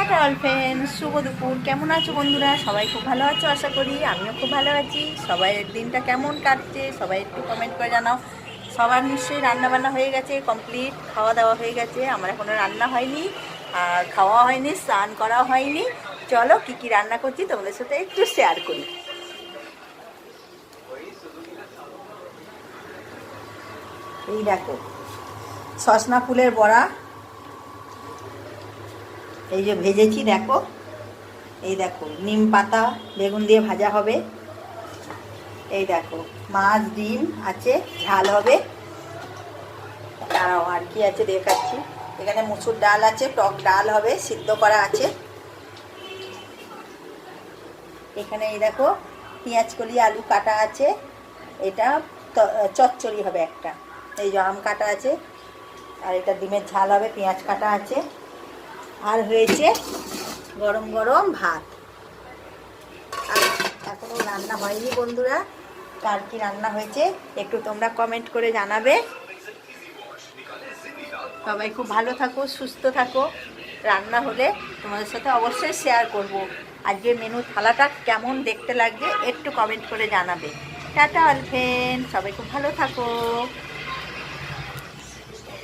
Tata all friends, শুভ দুপুর। কেমন আছো বন্ধুরা? সবাই খুব ভালো আছো আশা করি। আমিও খুব ভালো আছি। সবাইয়ের দিনটা কেমন কাটছে সবাই একটু কমেন্ট করে জানাও। সবার নিশ্চয়ই রান্নাবান্না হয়ে গেছে, কমপ্লিট। খাওয়া দাওয়া হয়ে গেছে, আমার এখনও রান্না হয়নি আর খাওয়া হয়নি, স্নান করা হয়নি। চলো কী কী রান্না করছি তোমাদের সাথে একটু শেয়ার করি। এই দেখো, সজনা ফুলের বড়া, এই যে ভেজেছি দেখো। এই দেখো, নিম পাতা বেগুন দিয়ে ভাজা হবে। এই দেখো, মাছ ডিম আছে, ঝাল হবে। দাঁড়াও, আর কি আছে দেখাচ্ছি। এখানে মুসুর ডাল আছে, টক ডাল হবে, সিদ্ধ করা আছে। এখানে এই দেখো, পেঁয়াজ কলি আলু কাটা আছে। এটা চচ্চড়ি হবে একটা। এই যে আম কাটা আছে, আর এটা ডিমের ঝাল হবে, পেঁয়াজ কাটা আছে। আর হয়েছে গরম গরম ভাত। আর এখনও রান্না হয়নি বন্ধুরা। কার কি রান্না হয়েছে একটু তোমরা কমেন্ট করে জানাবে। সবাই খুব ভালো থাকো, সুস্থ থাকো। রান্না হলে তোমাদের সাথে অবশ্যই শেয়ার করব। আজকে মেনু থালাটা কেমন দেখতে লাগছে একটু কমেন্ট করে জানাবে। টাটা অল ফ্রেন্ডস, সবাই খুব ভালো থাকো।